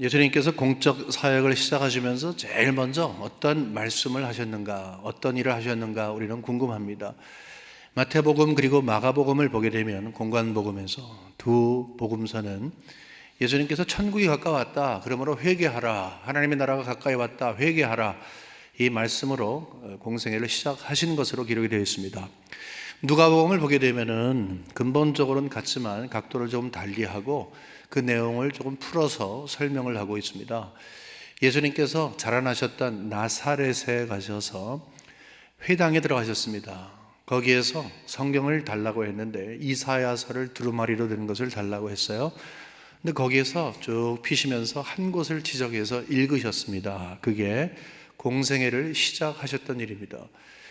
예수님께서 공적 사역을 시작하시면서 제일 먼저 어떤 말씀을 하셨는가, 어떤 일을 하셨는가 우리는 궁금합니다. 마태복음 그리고 마가복음을 보게 되면 공관복음에서 두 복음서는 예수님께서 천국이 가까웠다, 그러므로 회개하라, 하나님의 나라가 가까이 왔다, 회개하라, 이 말씀으로 공생애를 시작하신 것으로 기록이 되어 있습니다. 누가복음을 보게 되면은 근본적으로는 같지만 각도를 좀 달리하고 그 내용을 조금 풀어서 설명을 하고 있습니다. 예수님께서 자라나셨던 나사렛에 가셔서 회당에 들어가셨습니다. 거기에서 성경을 달라고 했는데 이사야서를 두루마리로 든 것을 달라고 했어요. 근데 거기에서 쭉 피시면서 한 곳을 지적해서 읽으셨습니다. 그게 공생애를 시작하셨던 일입니다.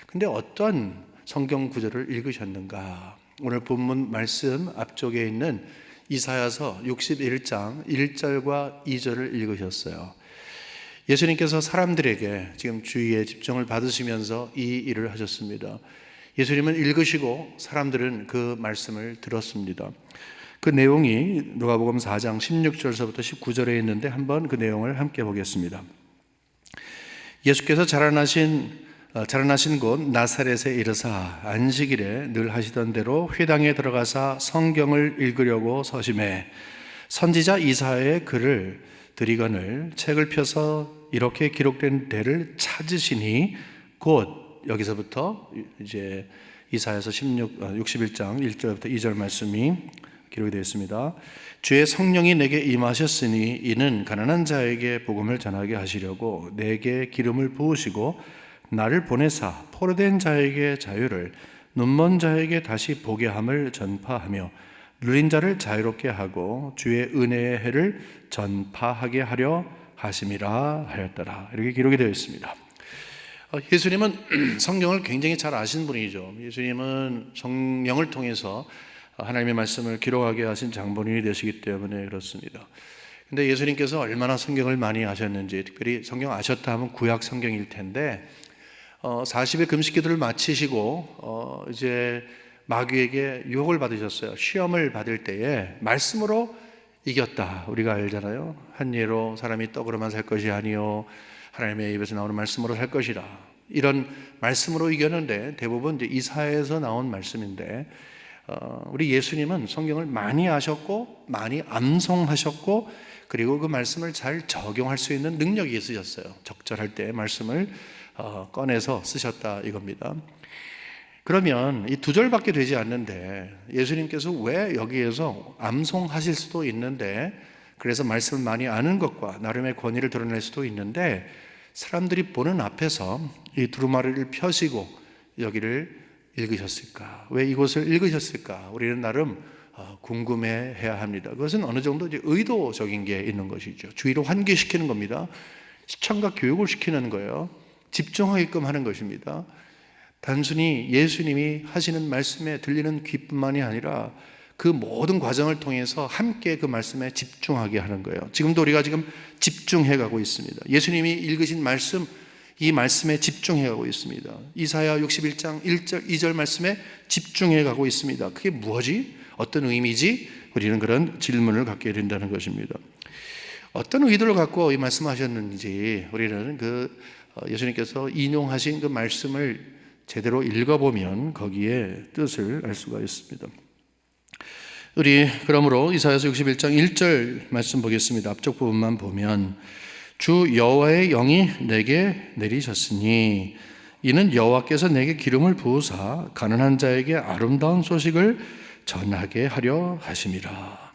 근데 어떤 성경 구절을 읽으셨는가? 오늘 본문 말씀 앞쪽에 있는 이사야서 61장 1절과 2절을 읽으셨어요. 예수님께서 사람들에게 지금 주의에 집중을 받으시면서 이 일을 하셨습니다. 예수님은 읽으시고 사람들은 그 말씀을 들었습니다. 그 내용이 누가복음 4장 16절서부터 19절에 있는데 한번 그 내용을 함께 보겠습니다. 예수께서 자라나신 곳 나사렛에 이르사 안식일에 늘 하시던 대로 회당에 들어가사 성경을 읽으려고 서심해 선지자 이사야의 글을 들이거늘 책을 펴서 이렇게 기록된 데를 찾으시니 곧 여기서부터 이제 이사야서 61장 1절부터 2절 말씀이 기록이 되어 있습니다. 주의 성령이 내게 임하셨으니 이는 가난한 자에게 복음을 전하게 하시려고 내게 기름을 부으시고 나를 보내사 포로된 자에게 자유를, 눈먼 자에게 다시 보게 함을 전파하며 눌린 자를 자유롭게 하고 주의 은혜의 해를 전파하게 하려 하심이라 하였더라. 이렇게 기록이 되어 있습니다. 예수님은 성경을 굉장히 잘 아시는 분이죠. 예수님은 성령을 통해서 하나님의 말씀을 기록하게 하신 장본인이 되시기 때문에 그렇습니다. 근데 예수님께서 얼마나 성경을 많이 아셨는지, 특별히 성경 아셨다 하면 구약 성경일 텐데 40일 금식 기도를 마치시고 이제 마귀에게 유혹을 받으셨어요. 시험을 받을 때에 말씀으로 이겼다, 우리가 알잖아요. 한 예로 사람이 떡으로만 살 것이 아니요 하나님의 입에서 나오는 말씀으로 살 것이라, 이런 말씀으로 이겼는데 대부분 이제 이사야에서 나온 말씀인데 우리 예수님은 성경을 많이 아셨고 많이 암송하셨고 그리고 그 말씀을 잘 적용할 수 있는 능력이 있으셨어요. 적절할 때 말씀을 꺼내서 쓰셨다 이겁니다. 그러면 이 두 절밖에 되지 않는데 예수님께서 왜 여기에서 암송하실 수도 있는데, 그래서 말씀을 많이 아는 것과 나름의 권위를 드러낼 수도 있는데 사람들이 보는 앞에서 이 두루마리를 펴시고 여기를 읽으셨을까? 왜 이곳을 읽으셨을까? 우리는 나름 궁금해해야 합니다. 그것은 어느 정도 이제 의도적인 게 있는 것이죠. 주의를 환기시키는 겁니다. 시청각 교육을 시키는 거예요. 집중하게끔 하는 것입니다. 단순히 예수님이 하시는 말씀에 들리는 귀뿐만이 아니라 그 모든 과정을 통해서 함께 그 말씀에 집중하게 하는 거예요. 지금도 우리가 지금 집중해 가고 있습니다. 예수님이 읽으신 말씀, 이 말씀에 집중해 가고 있습니다. 이사야 61장 1절 2절 말씀에 집중해 가고 있습니다. 그게 뭐지? 어떤 의미지? 우리는 그런 질문을 갖게 된다는 것입니다. 어떤 의도를 갖고 이 말씀하셨는지 우리는 예수님께서 인용하신 그 말씀을 제대로 읽어보면 거기에 뜻을 알 수가 있습니다. 우리 그러므로 이사야서 61장 1절 말씀 보겠습니다. 앞쪽 부분만 보면 주 여호와의 영이 내게 내리셨으니 이는 여호와께서 내게 기름을 부으사 가난한 자에게 아름다운 소식을 전하게 하려 하심이라.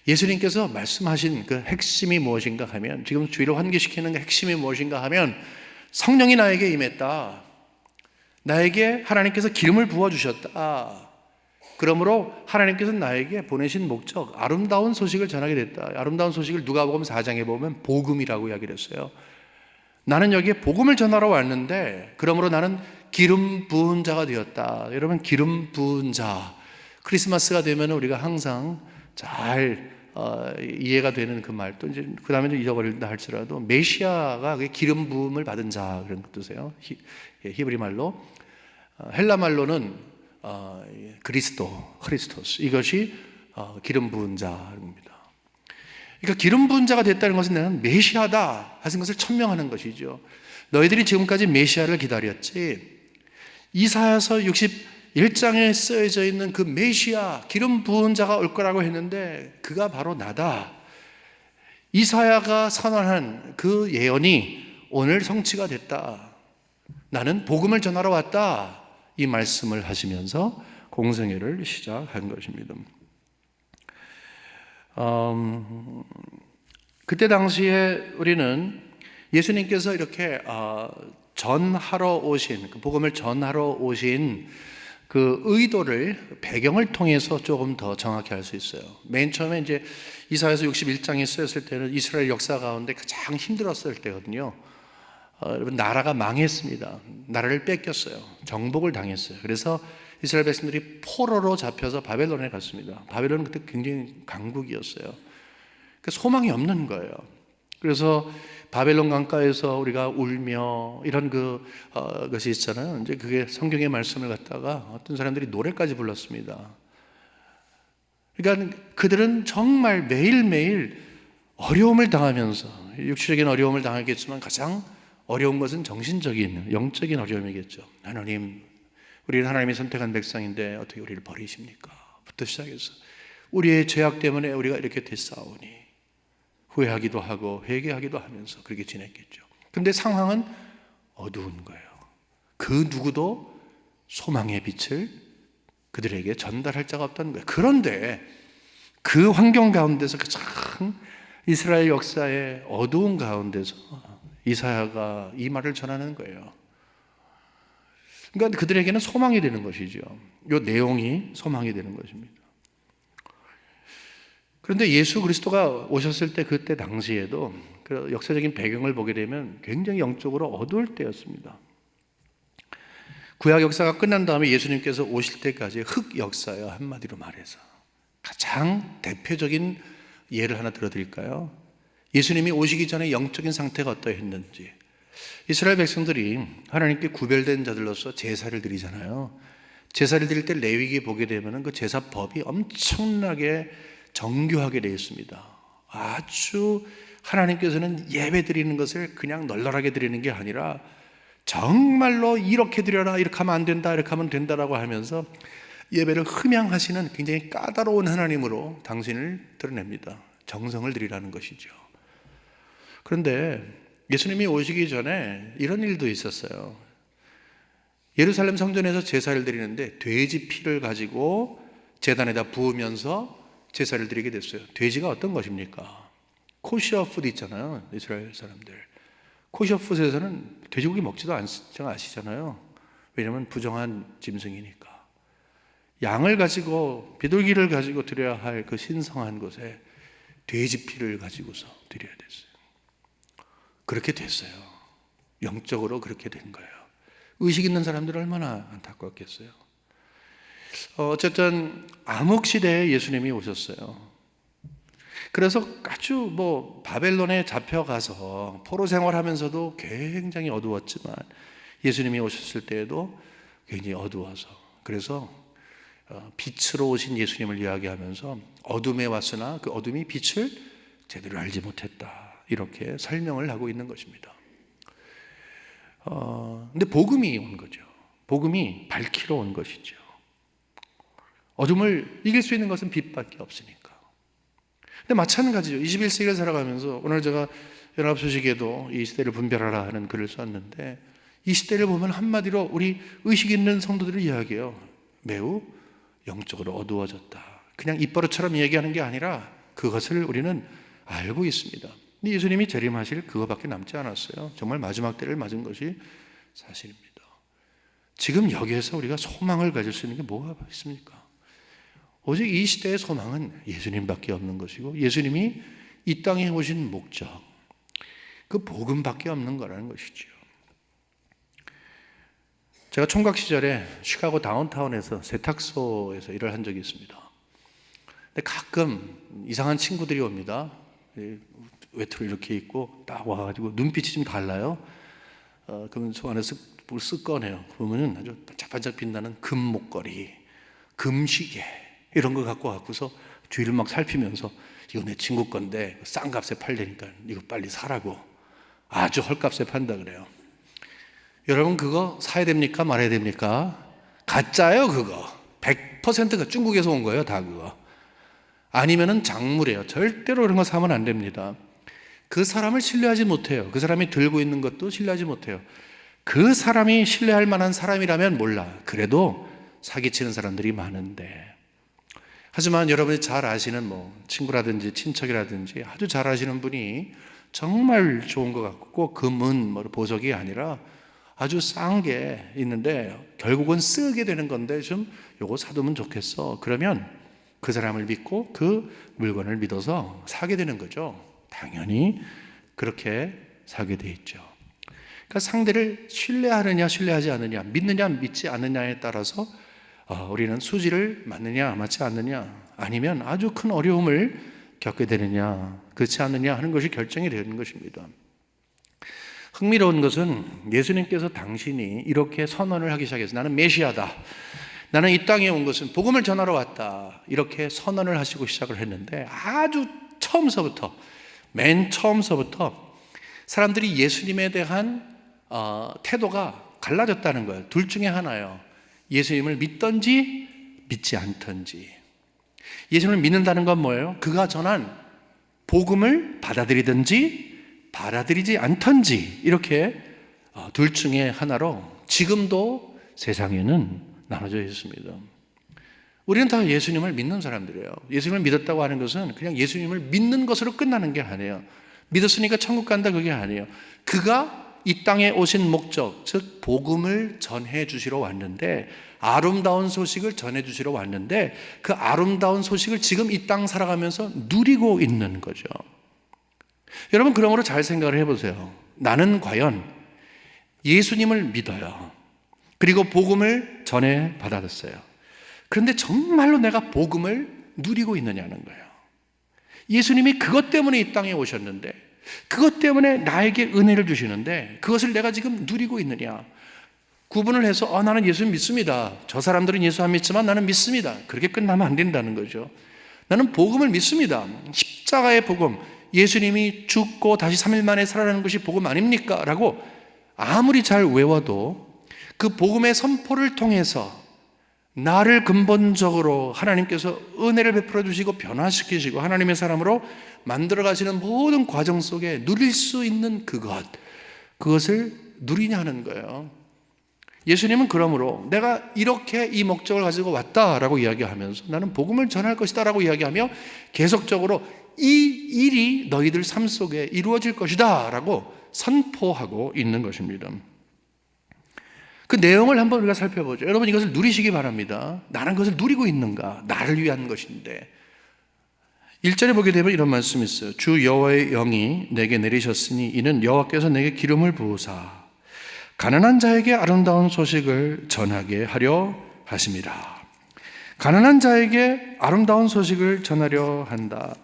예수님께서 말씀하신 그 핵심이 무엇인가 하면, 지금 주의를 환기시키는 그 핵심이 무엇인가 하면 성령이 나에게 임했다, 나에게 하나님께서 기름을 부어주셨다, 그러므로 하나님께서 나에게 보내신 목적, 아름다운 소식을 전하게 됐다. 아름다운 소식을 누가복음 4장에 보면 복음이라고 이야기를 했어요. 나는 여기에 복음을 전하러 왔는데 그러므로 나는 기름 부은 자가 되었다. 여러분, 기름 부은 자, 크리스마스가 되면 우리가 항상 잘 이해가 되는 그 말, 또 이제 그 다음에 잊어버린다 할지라도 메시아가 기름 부음을 받은 자, 그런 뜻이에요. 히브리 말로. 헬라 말로는 크리스토스, 이것이 기름 부은 자입니다. 그러니까 기름 부은 자가 됐다는 것은 나는 메시아다 하신 것을 천명하는 것이죠. 너희들이 지금까지 메시아를 기다렸지, 이사야서 61장에 쓰여져 있는 그 메시아, 기름 부은 자가 올 거라고 했는데 그가 바로 나다. 이사야가 선언한 그 예언이 오늘 성취가 됐다. 나는 복음을 전하러 왔다. 이 말씀을 하시면서 공생애를 시작한 것입니다. 그때 당시에 우리는 예수님께서 이렇게 전하러 오신, 그 복음을 전하러 오신 그 의도를, 배경을 통해서 조금 더 정확히 알 수 있어요. 맨 처음에 이제 이사야서 61장에 쓰였을 때는 이스라엘 역사 가운데 가장 힘들었을 때거든요. 여러분, 나라가 망했습니다. 나라를 뺏겼어요. 정복을 당했어요. 그래서 이스라엘 백성들이 포로로 잡혀서 바벨론에 갔습니다. 바벨론은 그때 굉장히 강국이었어요. 소망이 없는 거예요. 그래서 바벨론 강가에서 우리가 울며 이런 것이 있잖아요. 이제 그게 성경의 말씀을 갖다가 어떤 사람들이 노래까지 불렀습니다. 그러니까 그들은 정말 매일매일 어려움을 당하면서, 육체적인 어려움을 당하겠지만 가장 어려운 것은 정신적인, 영적인 어려움이겠죠. 하나님, 우리는 하나님이 선택한 백성인데 어떻게 우리를 버리십니까? 부터 시작해서 우리의 죄악 때문에 우리가 이렇게 됐사오니 후회하기도 하고 회개하기도 하면서 그렇게 지냈겠죠. 그런데 상황은 어두운 거예요. 그 누구도 소망의 빛을 그들에게 전달할 자가 없다는 거예요. 그런데 그 환경 가운데서 가장 이스라엘 역사의 어두운 가운데서 이사야가 이 말을 전하는 거예요. 그러니까 그들에게는 소망이 되는 것이죠. 이 내용이 소망이 되는 것입니다. 그런데 예수 그리스도가 오셨을 때, 그때 당시에도 그 역사적인 배경을 보게 되면 굉장히 영적으로 어두울 때였습니다. 구약 역사가 끝난 다음에 예수님께서 오실 때까지 흑 역사예요. 한마디로 말해서. 가장 대표적인 예를 하나 들어드릴까요? 예수님이 오시기 전에 영적인 상태가 어떠했는지. 이스라엘 백성들이 하나님께 구별된 자들로서 제사를 드리잖아요. 제사를 드릴 때 레위기에 보게 되면 그 제사법이 엄청나게 정교하게 되어 있습니다. 아주 하나님께서는 예배 드리는 것을 그냥 널널하게 드리는 게 아니라 정말로 이렇게 드려라, 이렇게 하면 안 된다, 이렇게 하면 된다라고 하면서 예배를 흠양하시는 굉장히 까다로운 하나님으로 당신을 드러냅니다. 정성을 드리라는 것이죠. 그런데 예수님이 오시기 전에 이런 일도 있었어요. 예루살렘 성전에서 제사를 드리는데 돼지 피를 가지고 제단에다 부으면서 제사를 드리게 됐어요. 돼지가 어떤 것입니까? 코시어 푸드 있잖아요. 이스라엘 사람들. 코시어 푸드에서는 돼지고기 먹지도 않죠. 아시잖아요. 왜냐하면 부정한 짐승이니까. 양을 가지고, 비둘기를 가지고 드려야 할 그 신성한 곳에 돼지 피를 가지고서 드려야 됐어요. 그렇게 됐어요. 영적으로 그렇게 된 거예요. 의식 있는 사람들은 얼마나 안타깝겠어요. 어쨌든 암흑 시대에 예수님이 오셨어요. 그래서 아주 바벨론에 잡혀가서 포로 생활하면서도 굉장히 어두웠지만 예수님이 오셨을 때에도 굉장히 어두워서, 그래서 빛으로 오신 예수님을 이야기하면서 어둠에 왔으나 그 어둠이 빛을 제대로 알지 못했다, 이렇게 설명을 하고 있는 것입니다. 근데 복음이 온 거죠. 복음이 밝히러 온 것이죠. 어둠을 이길 수 있는 것은 빛밖에 없으니까. 근데 마찬가지죠. 21세기를 살아가면서 오늘 제가 연합소식에도 이 시대를 분별하라 하는 글을 썼는데, 이 시대를 보면 한마디로 우리 의식 있는 성도들을 이야기해요. 매우 영적으로 어두워졌다. 그냥 입버릇처럼 얘기하는 게 아니라 그것을 우리는 알고 있습니다. 근데 예수님이 재림하실 그거밖에 남지 않았어요. 정말 마지막 때를 맞은 것이 사실입니다. 지금 여기에서 우리가 소망을 가질 수 있는 게 뭐가 있습니까? 오직 이 시대의 소망은 예수님밖에 없는 것이고, 예수님이 이 땅에 오신 목적, 그 복음밖에 없는 거라는 것이죠. 제가 총각 시절에 시카고 다운타운에서 세탁소에서 일을 한 적이 있습니다. 근데 가끔 이상한 친구들이 옵니다. 외투로 이렇게 입고 딱 와가지고 눈빛이 좀 달라요. 그러면 소 안에 쓱 꺼내요. 그러면은 아주 반짝반짝 빛나는 금 목걸이, 금 시계 이런 거 갖고 왔고서 주위를 막 살피면서 이거 내 친구 건데 싼 값에 팔려니까 이거 빨리 사라고 아주 헐값에 판다 그래요. 여러분 그거 사야 됩니까? 말아야 됩니까? 가짜예요 그거. 100%가 중국에서 온 거예요 다 그거. 아니면은 작물이에요. 절대로 그런 거 사면 안 됩니다. 그 사람을 신뢰하지 못해요. 그 사람이 들고 있는 것도 신뢰하지 못해요. 그 사람이 신뢰할 만한 사람이라면 몰라. 그래도 사기치는 사람들이 많은데, 하지만 여러분이 잘 아시는 친구라든지 친척이라든지 아주 잘 아시는 분이 정말 좋은 것 같고 꼭 금은 보석이 아니라 아주 싼 게 있는데 결국은 쓰게 되는 건데 좀 요거 사두면 좋겠어. 그러면 그 사람을 믿고 그 물건을 믿어서 사게 되는 거죠. 당연히 그렇게 사게 돼 있죠. 그러니까 상대를 신뢰하느냐 신뢰하지 않느냐, 믿느냐 믿지 않느냐에 따라서 우리는 수지를 맞느냐 맞지 않느냐, 아니면 아주 큰 어려움을 겪게 되느냐 그렇지 않느냐 하는 것이 결정이 되는 것입니다. 흥미로운 것은 예수님께서 당신이 이렇게 선언을 하기 시작해서 나는 메시아다, 나는 이 땅에 온 것은 복음을 전하러 왔다, 이렇게 선언을 하시고 시작을 했는데 아주 처음서부터, 맨 처음서부터 사람들이 예수님에 대한 태도가 갈라졌다는 거예요. 둘 중에 하나예요. 예수님을 믿든지 믿지 않든지. 예수님을 믿는다는 건 뭐예요? 그가 전한 복음을 받아들이든지 받아들이지 않든지, 이렇게 둘 중에 하나로 지금도 세상에는 나눠져 있습니다. 우리는 다 예수님을 믿는 사람들이에요. 예수님을 믿었다고 하는 것은 그냥 예수님을 믿는 것으로 끝나는 게 아니에요. 믿었으니까 천국 간다 그게 아니에요. 그가 이 땅에 오신 목적, 즉 복음을 전해 주시러 왔는데, 아름다운 소식을 전해 주시러 왔는데 그 아름다운 소식을 지금 이 땅 살아가면서 누리고 있는 거죠. 여러분 그러므로 잘 생각을 해보세요. 나는 과연 예수님을 믿어요. 그리고 복음을 전해 받았어요. 그런데 정말로 내가 복음을 누리고 있느냐는 거예요. 예수님이 그것 때문에 이 땅에 오셨는데, 그것 때문에 나에게 은혜를 주시는데 그것을 내가 지금 누리고 있느냐. 구분을 해서 나는 예수 믿습니다, 저 사람들은 예수 안 믿지만 나는 믿습니다, 그렇게 끝나면 안 된다는 거죠. 나는 복음을 믿습니다. 십자가의 복음, 예수님이 죽고 다시 3일 만에 살아나는 것이 복음 아닙니까? 라고 아무리 잘 외워도 그 복음의 선포를 통해서 나를 근본적으로 하나님께서 은혜를 베풀어 주시고 변화시키시고 하나님의 사람으로 만들어 가시는 모든 과정 속에 누릴 수 있는 그것을 누리냐는 거예요. 예수님은 그러므로 내가 이렇게 이 목적을 가지고 왔다라고 이야기하면서 나는 복음을 전할 것이다 라고 이야기하며 계속적으로 이 일이 너희들 삶 속에 이루어질 것이다 라고 선포하고 있는 것입니다. 그 내용을 한번 우리가 살펴보죠. 여러분 이것을 누리시기 바랍니다. 나는 그것을 누리고 있는가? 나를 위한 것인데. 1절에 보게 되면 이런 말씀이 있어요. 주 여호와의 영이 내게 내리셨으니 이는 여호와께서 내게 기름을 부으사 가난한 자에게 아름다운 소식을 전하게 하려 하심이라. 가난한 자에게 아름다운 소식을 전하려 한다.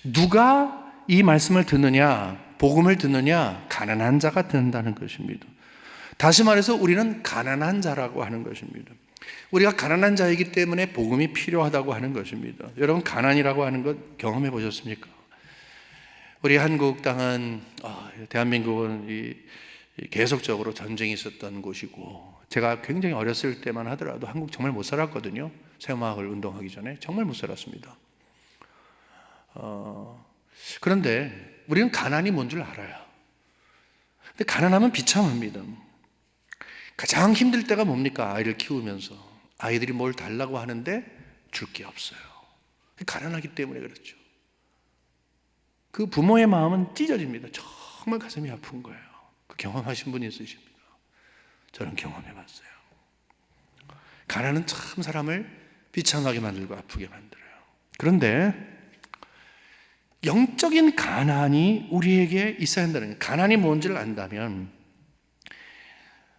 누가 이 말씀을 듣느냐, 복음을 듣느냐? 가난한 자가 듣는다는 것입니다. 다시 말해서 우리는 가난한 자라고 하는 것입니다. 우리가 가난한 자이기 때문에 복음이 필요하다고 하는 것입니다. 여러분 가난이라고 하는 것 경험해 보셨습니까? 우리 한국 땅은, 대한민국은 계속적으로 전쟁이 있었던 곳이고, 제가 굉장히 어렸을 때만 하더라도 한국 정말 못 살았거든요. 새마을 운동하기 전에 정말 못 살았습니다. 그런데 우리는 가난이 뭔 줄 알아요. 근데 가난하면 비참합니다. 가장 힘들 때가 뭡니까? 아이를 키우면서 아이들이 뭘 달라고 하는데 줄 게 없어요. 가난하기 때문에 그렇죠. 그 부모의 마음은 찢어집니다. 정말 가슴이 아픈 거예요. 그 경험하신 분이 있으십니까? 저는 경험해봤어요. 가난은 참 사람을 비참하게 만들고 아프게 만들어요. 그런데 영적인 가난이 우리에게 있어야 한다는 거예요. 가난이 뭔지를 안다면,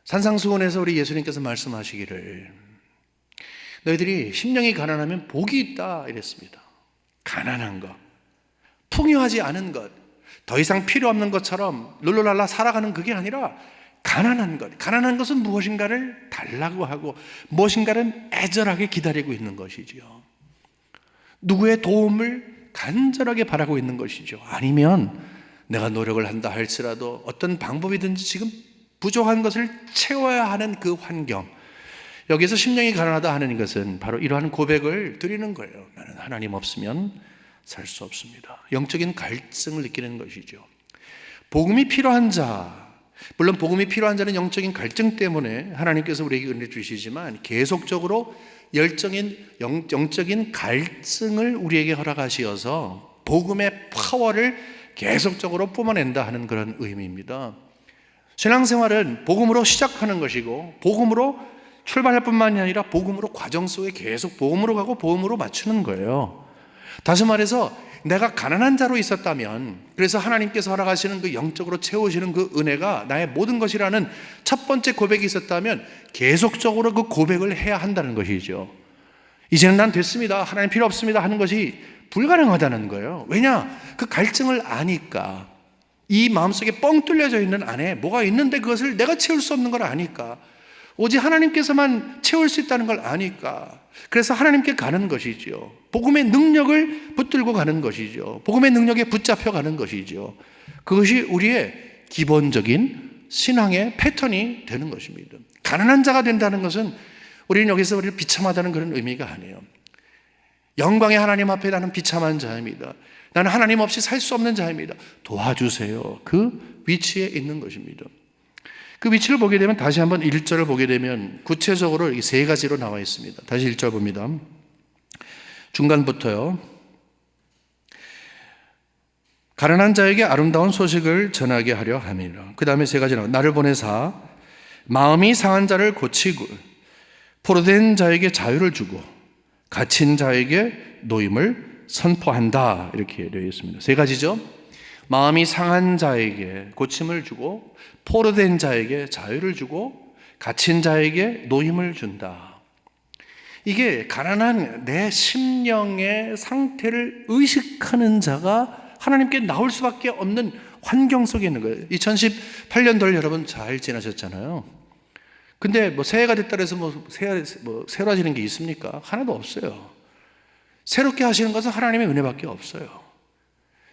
산상수훈에서 우리 예수님께서 말씀하시기를 너희들이 심령이 가난하면 복이 있다 이랬습니다. 가난한 것, 풍요하지 않은 것, 더 이상 필요 없는 것처럼 룰루랄라 살아가는 그게 아니라 가난한 것. 가난한 것은 무엇인가를 달라고 하고 무엇인가를 애절하게 기다리고 있는 것이지요. 누구의 도움을 간절하게 바라고 있는 것이죠. 아니면 내가 노력을 한다 할지라도 어떤 방법이든지 지금 부족한 것을 채워야 하는 그 환경, 여기서 심령이 가난하다 하는 것은 바로 이러한 고백을 드리는 거예요. 나는 하나님 없으면 살 수 없습니다. 영적인 갈증을 느끼는 것이죠. 복음이 필요한 자, 물론 복음이 필요한 자는 영적인 갈증 때문에 하나님께서 우리에게 은혜 주시지만 계속적으로 영적인 갈증을 우리에게 허락하시어서 복음의 파워를 계속적으로 뿜어낸다 하는 그런 의미입니다. 신앙생활은 복음으로 시작하는 것이고 복음으로 출발할 뿐만이 아니라 복음으로 과정 속에 계속 복음으로 가고 복음으로 맞추는 거예요. 다시 말해서 내가 가난한 자로 있었다면, 그래서 하나님께서 허락하시는 그 영적으로 채우시는 그 은혜가 나의 모든 것이라는 첫 번째 고백이 있었다면 계속적으로 그 고백을 해야 한다는 것이죠. 이제는 난 됐습니다, 하나님 필요 없습니다 하는 것이 불가능하다는 거예요. 왜냐? 그 갈증을 아니까. 이 마음속에 뻥 뚫려져 있는 안에 뭐가 있는데 그것을 내가 채울 수 없는 걸 아니까. 오직 하나님께서만 채울 수 있다는 걸 아니까. 그래서 하나님께 가는 것이죠. 복음의 능력을 붙들고 가는 것이죠. 복음의 능력에 붙잡혀 가는 것이죠. 그것이 우리의 기본적인 신앙의 패턴이 되는 것입니다. 가난한 자가 된다는 것은 우리는 여기서 우리를 비참하다는 그런 의미가 아니에요. 영광의 하나님 앞에 나는 비참한 자입니다. 나는 하나님 없이 살 수 없는 자입니다. 도와주세요. 그 위치에 있는 것입니다. 그 위치를 보게 되면 다시 한번 1절을 보게 되면 구체적으로 세 가지로 나와 있습니다. 다시 1절 봅니다. 중간부터요. 가난한 자에게 아름다운 소식을 전하게 하려 함이라. 그 다음에 세 가지 나와. 나를 보내사 마음이 상한 자를 고치고 포로된 자에게 자유를 주고 갇힌 자에게 노임을 선포한다. 이렇게 되어 있습니다. 세 가지죠. 마음이 상한 자에게 고침을 주고 포로된 자에게 자유를 주고 갇힌 자에게 노임을 준다. 이게 가난한 내 심령의 상태를 의식하는 자가 하나님께 나올 수밖에 없는 환경 속에 있는 거예요. 2018년도를 여러분 잘 지나셨잖아요. 근데 뭐 새해가 됐다 해서 새로워지는 게 있습니까? 하나도 없어요. 새롭게 하시는 것은 하나님의 은혜밖에 없어요.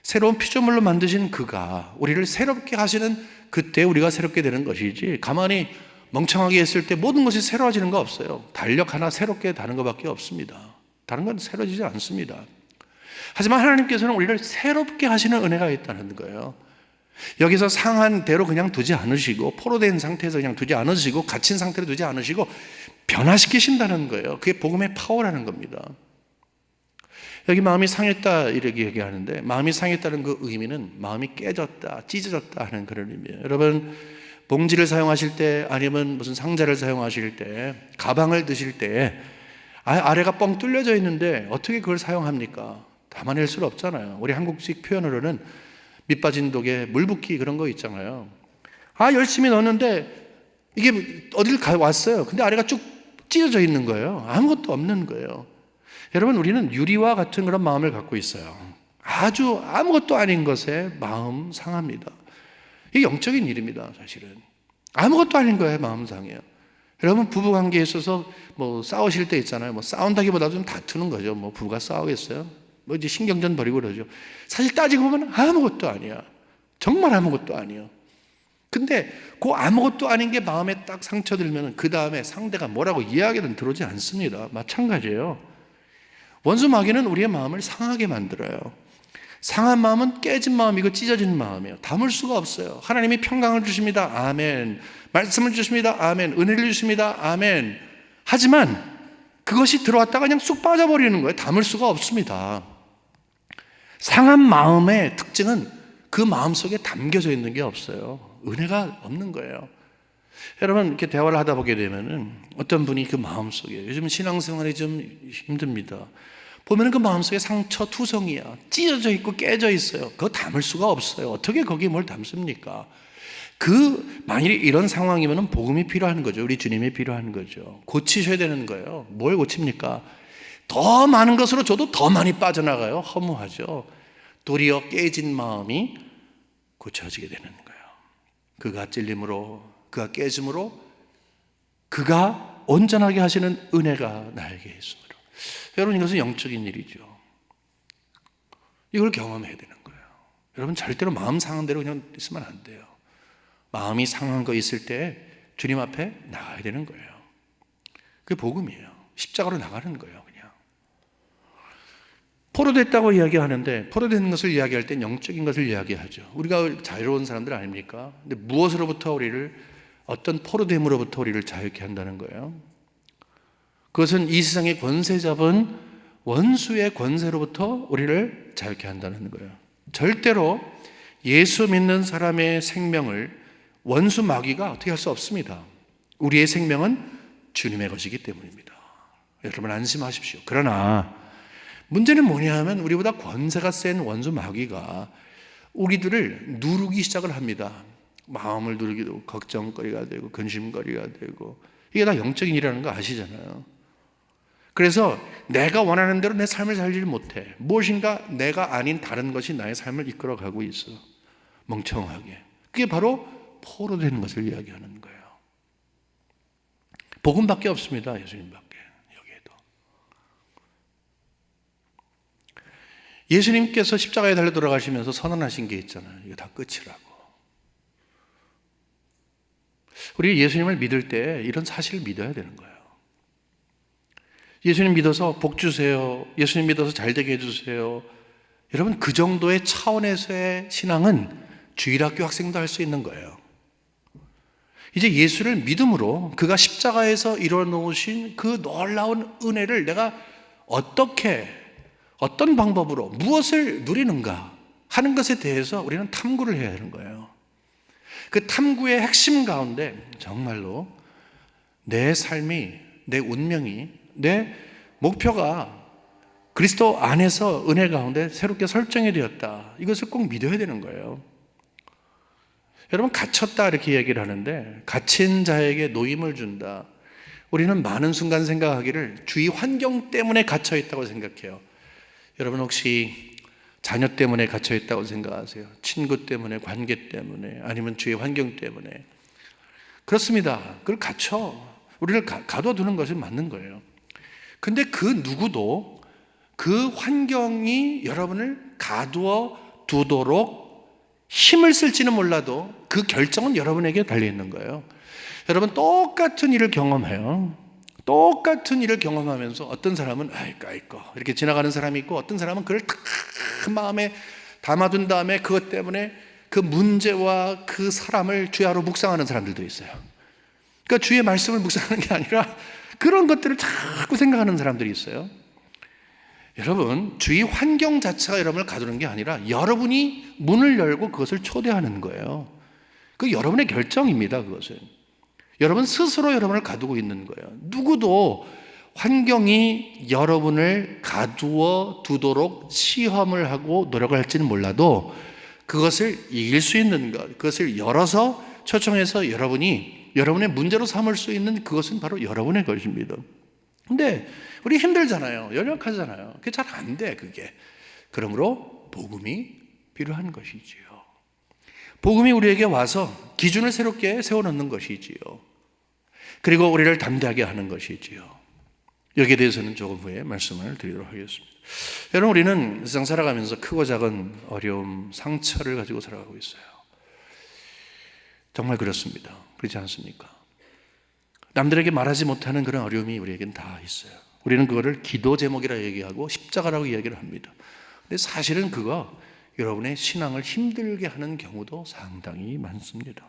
새로운 피조물로 만드신 그가 우리를 새롭게 하시는 그때 우리가 새롭게 되는 것이지, 가만히 멍청하게 했을 때 모든 것이 새로워지는 거 없어요. 달력 하나 새롭게 다는 것밖에 없습니다. 다른 건 새로워지지 않습니다. 하지만 하나님께서는 우리를 새롭게 하시는 은혜가 있다는 거예요. 여기서 상한 대로 그냥 두지 않으시고, 포로된 상태에서 그냥 두지 않으시고, 갇힌 상태로 두지 않으시고 변화시키신다는 거예요. 그게 복음의 파워라는 겁니다. 여기 마음이 상했다 이렇게 얘기하는데, 마음이 상했다는 그 의미는 마음이 깨졌다, 찢어졌다 하는 그런 의미예요. 여러분, 봉지를 사용하실 때, 아니면 무슨 상자를 사용하실 때, 가방을 드실 때 아래가 뻥 뚫려져 있는데 어떻게 그걸 사용합니까? 담아낼 수는 없잖아요. 우리 한국식 표현으로는 밑 빠진 독에 물 붓기 그런 거 있잖아요. 열심히 넣었는데 이게 어딜 왔어요. 근데 아래가 쭉 찢어져 있는 거예요. 아무것도 없는 거예요. 여러분, 우리는 유리와 같은 그런 마음을 갖고 있어요. 아주 아무것도 아닌 것에 마음 상합니다. 이게 영적인 일입니다. 사실은 아무것도 아닌 거에 마음 상해요. 여러분, 부부관계에 있어서 뭐 싸우실 때 있잖아요. 뭐 싸운다기보다 좀 다투는 거죠. 뭐 부부가 싸우겠어요? 뭐 이제 신경전 벌이고 그러죠. 사실 따지고 보면 아무것도 아니야. 정말 아무것도 아니에요. 근데 그 아무것도 아닌 게 마음에 딱 상처 들면 그 다음에 상대가 뭐라고 이야기든 들어오지 않습니다. 마찬가지예요. 원수 마귀는 우리의 마음을 상하게 만들어요. 상한 마음은 깨진 마음이고 찢어진 마음이에요. 담을 수가 없어요. 하나님이 평강을 주십니다. 아멘. 말씀을 주십니다. 아멘. 은혜를 주십니다. 아멘. 하지만 그것이 들어왔다가 그냥 쑥 빠져버리는 거예요. 담을 수가 없습니다. 상한 마음의 특징은 그 마음 속에 담겨져 있는 게 없어요. 은혜가 없는 거예요. 여러분, 이렇게 대화를 하다 보게 되면은 어떤 분이 그 마음 속에, 요즘 신앙생활이 좀 힘듭니다. 보면은 그 마음 속에 상처 투성이야. 찢어져 있고 깨져 있어요. 그거 담을 수가 없어요. 어떻게 거기에 뭘 담습니까? 만일에 이런 상황이면은 복음이 필요한 거죠. 우리 주님이 필요한 거죠. 고치셔야 되는 거예요. 뭘 고칩니까? 더 많은 것으로 줘도 더 많이 빠져나가요. 허무하죠. 도리어 깨진 마음이 고쳐지게 되는 거예요. 그가 찔림으로, 그가 깨짐으로, 그가 온전하게 하시는 은혜가 나에게 있으므로. 여러분, 이것은 영적인 일이죠. 이걸 경험해야 되는 거예요. 여러분 절대로 마음 상한 대로 그냥 있으면 안 돼요. 마음이 상한 거 있을 때 주님 앞에 나가야 되는 거예요. 그게 복음이에요. 십자가로 나가는 거예요. 그냥 포로됐다고 이야기하는데, 포로된 것을 이야기할 땐 영적인 것을 이야기하죠. 우리가 자유로운 사람들 아닙니까? 근데 무엇으로부터 우리를, 어떤 포로됨으로부터 우리를 자유케 한다는 거예요? 그것은 이 세상의 권세 잡은 원수의 권세로부터 우리를 자유케 한다는 거예요. 절대로 예수 믿는 사람의 생명을 원수 마귀가 어떻게 할 수 없습니다. 우리의 생명은 주님의 것이기 때문입니다. 여러분 안심하십시오. 그러나 문제는 뭐냐 하면, 우리보다 권세가 센 원수 마귀가 우리들을 누르기 시작을 합니다. 마음을 누르기도 걱정거리가 되고 근심거리가 되고, 이게 다 영적인 일이라는 거 아시잖아요. 그래서 내가 원하는 대로 내 삶을 살지 못해. 무엇인가 내가 아닌 다른 것이 나의 삶을 이끌어가고 있어. 멍청하게. 그게 바로 포로되는 것을 이야기하는 거예요. 복음밖에 없습니다. 예수님밖에. 여기에도 예수님께서 십자가에 달려 돌아가시면서 선언하신 게 있잖아요. 이거 다 끝이라고. 우리 예수님을 믿을 때 이런 사실을 믿어야 되는 거예요. 예수님 믿어서 복 주세요, 예수님 믿어서 잘 되게 해주세요. 여러분, 그 정도의 차원에서의 신앙은 주일학교 학생도 할 수 있는 거예요. 이제 예수를 믿음으로 그가 십자가에서 이뤄놓으신 그 놀라운 은혜를 내가 어떻게, 어떤 방법으로, 무엇을 누리는가 하는 것에 대해서 우리는 탐구를 해야 하는 거예요. 그 탐구의 핵심 가운데 정말로 내 삶이, 내 운명이, 내 목표가 그리스도 안에서 은혜 가운데 새롭게 설정이 되었다, 이것을 꼭 믿어야 되는 거예요. 여러분, 갇혔다 이렇게 얘기를 하는데, 갇힌 자에게 노임을 준다. 우리는 많은 순간 생각하기를 주위 환경 때문에 갇혀 있다고 생각해요. 여러분, 혹시 자녀 때문에 갇혀 있다고 생각하세요? 친구 때문에, 관계 때문에, 아니면 주위 환경 때문에? 그렇습니다. 그걸 갇혀, 우리를 가둬두는 것이 맞는 거예요. 근데 그 누구도 그 환경이 여러분을 가두어 두도록 힘을 쓸지는 몰라도 그 결정은 여러분에게 달려있는 거예요. 여러분, 똑같은 일을 경험해요. 똑같은 일을 경험하면서 어떤 사람은 아이고 이렇게 지나가는 사람이 있고, 어떤 사람은 그걸 다 마음에 담아둔 다음에 그것 때문에 그 문제와 그 사람을 주야로 묵상하는 사람들도 있어요. 그러니까 주의 말씀을 묵상하는 게 아니라 그런 것들을 자꾸 생각하는 사람들이 있어요. 여러분, 주위 환경 자체가 여러분을 가두는 게 아니라 여러분이 문을 열고 그것을 초대하는 거예요. 그 여러분의 결정입니다. 그것은 여러분 스스로 여러분을 가두고 있는 거예요. 누구도 환경이 여러분을 가두어 두도록 시험을 하고 노력을 할지는 몰라도 그것을 이길 수 있는 것, 그것을 열어서 초청해서 여러분이 여러분의 문제로 삼을 수 있는 그것은 바로 여러분의 것입니다. 근데 우리 힘들잖아요. 연약하잖아요. 그게 잘 안 돼, 그게. 그러므로 복음이 필요한 것이지요. 복음이 우리에게 와서 기준을 새롭게 세워놓는 것이지요. 그리고 우리를 담대하게 하는 것이지요. 여기에 대해서는 조금 후에 말씀을 드리도록 하겠습니다. 여러분, 우리는 세상 살아가면서 크고 작은 어려움, 상처를 가지고 살아가고 있어요. 정말 그렇습니다. 그렇지 않습니까? 남들에게 말하지 못하는 그런 어려움이 우리에겐 다 있어요. 우리는 그거를 기도 제목이라 얘기하고 십자가라고 이야기를 합니다. 근데 사실은 그거 여러분의 신앙을 힘들게 하는 경우도 상당히 많습니다.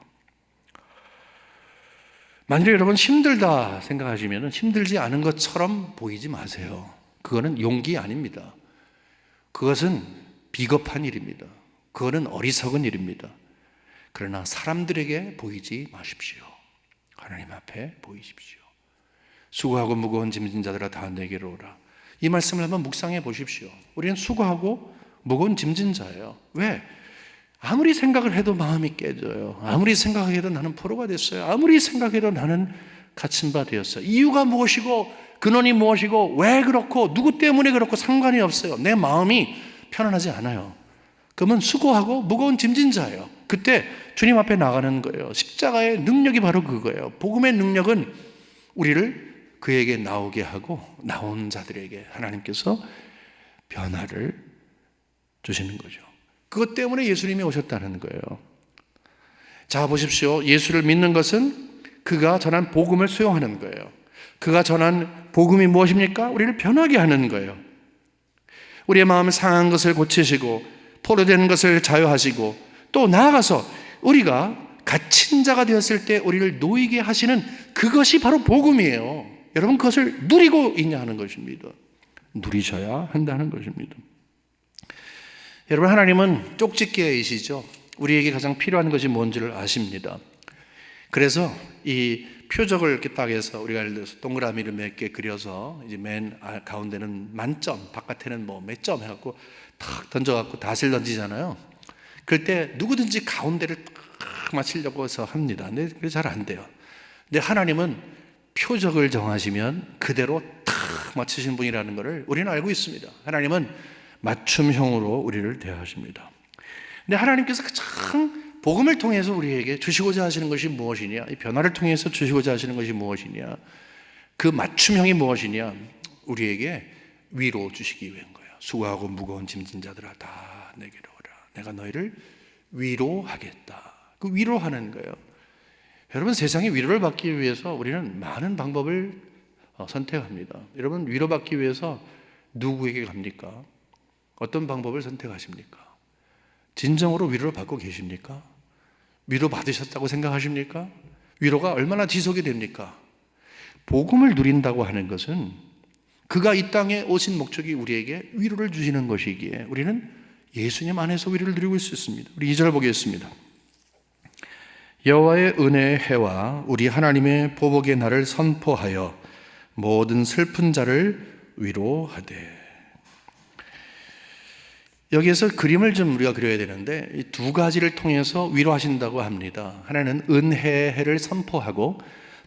만일에 여러분 힘들다 생각하시면 힘들지 않은 것처럼 보이지 마세요. 그거는 용기 아닙니다. 그것은 비겁한 일입니다. 그거는 어리석은 일입니다. 그러나 사람들에게 보이지 마십시오. 하나님 앞에 보이십시오. 수고하고 무거운 짐진 자들아 다 내게로 오라. 이 말씀을 한번 묵상해 보십시오. 우리는 수고하고 무거운 짐진 자예요. 왜? 아무리 생각을 해도 마음이 깨져요. 아무리 생각해도 나는 포로가 됐어요. 아무리 생각해도 나는 갇힌 바 되었어요. 이유가 무엇이고 근원이 무엇이고 왜 그렇고 누구 때문에 그렇고 상관이 없어요. 내 마음이 편안하지 않아요. 그러면 수고하고 무거운 짐진 자예요. 그때 주님 앞에 나가는 거예요. 십자가의 능력이 바로 그거예요. 복음의 능력은 우리를 그에게 나오게 하고 나온 자들에게 하나님께서 변화를 주시는 거죠. 그것 때문에 예수님이 오셨다는 거예요. 자, 보십시오. 예수를 믿는 것은 그가 전한 복음을 수용하는 거예요. 그가 전한 복음이 무엇입니까? 우리를 변하게 하는 거예요. 우리의 마음 상한 것을 고치시고 포로된 것을 자유하시고 또 나아가서 우리가 갇힌 자가 되었을 때 우리를 놓이게 하시는 그것이 바로 복음이에요. 여러분, 그것을 누리고 있냐 하는 것입니다. 누리셔야 한다는 것입니다. 여러분, 하나님은 쪽집게이시죠. 우리에게 가장 필요한 것이 뭔지를 아십니다. 그래서 이 표적을 이렇게 딱 해서 우리가 예를 들어서 동그라미를 몇 개 그려서 이제 맨 가운데는 만점, 바깥에는 뭐 몇 점 해갖고 탁 던져갖고 닷을 던지잖아요. 그럴 때 누구든지 가운데를 딱 맞추려고 해서 합니다. 근데 그게 잘 안 돼요. 근데 하나님은 표적을 정하시면 그대로 탁 맞추신 분이라는 것을 우리는 알고 있습니다. 하나님은 맞춤형으로 우리를 대하십니다. 근데 하나님께서 가장 복음을 통해서 우리에게 주시고자 하시는 것이 무엇이냐? 이 변화를 통해서 주시고자 하시는 것이 무엇이냐? 그 맞춤형이 무엇이냐? 우리에게 위로 주시기 위한 거예요. 수고하고 무거운 짐진 자들아 다 내게로 오라. 내가 너희를 위로하겠다. 그 위로하는 거예요. 여러분, 세상에 위로를 받기 위해서 우리는 많은 방법을 선택합니다. 여러분, 위로받기 위해서 누구에게 갑니까? 어떤 방법을 선택하십니까? 진정으로 위로를 받고 계십니까? 위로 받으셨다고 생각하십니까? 위로가 얼마나 지속이 됩니까? 복음을 누린다고 하는 것은 그가 이 땅에 오신 목적이 우리에게 위로를 주시는 것이기에 우리는 예수님 안에서 위로를 누리고 있습니다. 우리 2절 보겠습니다. 여호와의 은혜의 해와 우리 하나님의 보복의 날을 선포하여 모든 슬픈 자를 위로하되. 여기에서 그림을 좀 우리가 그려야 되는데 이 두 가지를 통해서 위로하신다고 합니다. 하나는 은혜의 해를 선포하고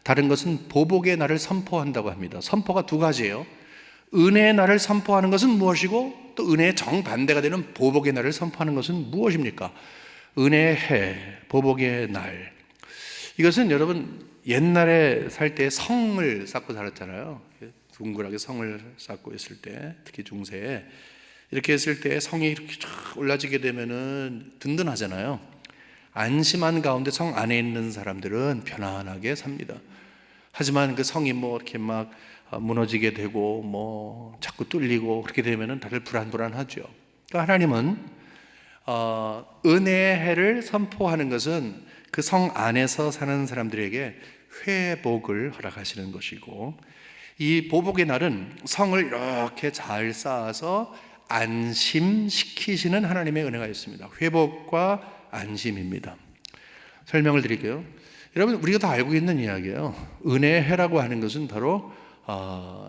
다른 것은 보복의 날을 선포한다고 합니다. 선포가 두 가지예요. 은혜의 날을 선포하는 것은 무엇이고 또 은혜의 정반대가 되는 보복의 날을 선포하는 것은 무엇입니까? 은혜의 해, 보복의 날. 이것은 여러분 옛날에 살 때 성을 쌓고 살았잖아요. 둥그랗게 성을 쌓고 있을 때, 특히 중세에 이렇게 했을 때 성이 이렇게 쫙 올라지게 되면은 든든하잖아요. 안심한 가운데 성 안에 있는 사람들은 편안하게 삽니다. 하지만 그 성이 뭐 이렇게 막 무너지게 되고 뭐 자꾸 뚫리고 그렇게 되면은 다들 불안불안하죠. 그러니까 하나님은 은혜의 해를 선포하는 것은 그 성 안에서 사는 사람들에게 회복을 허락하시는 것이고, 이 보복의 날은 성을 이렇게 잘 쌓아서 안심시키시는 하나님의 은혜가 있습니다. 회복과 안심입니다. 설명을 드릴게요. 여러분, 우리가 다 알고 있는 이야기예요. 은혜의 해라고 하는 것은 바로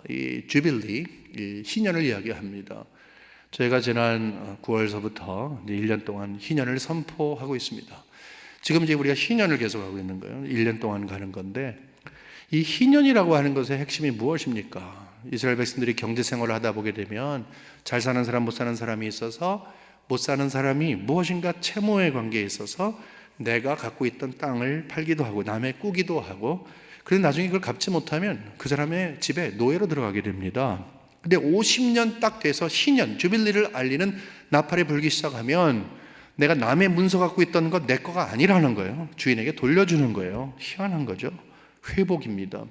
이 주빌리, 이 희년을 이야기합니다. 저희가 지난 9월서부터 1년 동안 희년을 선포하고 있습니다. 지금 이제 우리가 희년을 계속하고 있는 거예요. 1년 동안 가는 건데, 이 희년이라고 하는 것의 핵심이 무엇입니까? 이스라엘 백성들이 경제 생활을 하다 보게 되면 잘 사는 사람, 못 사는 사람이 있어서 못 사는 사람이 무엇인가 채무의 관계에 있어서 내가 갖고 있던 땅을 팔기도 하고 남의 꾸기도 하고, 그래서 나중에 그걸 갚지 못하면 그 사람의 집에 노예로 들어가게 됩니다. 근데 50년 딱 돼서 희년, 주빌리를 알리는 나팔이 불기 시작하면 내가 남의 문서 갖고 있던 건 내 거가 아니라는 거예요. 주인에게 돌려주는 거예요. 희한한 거죠. 회복입니다.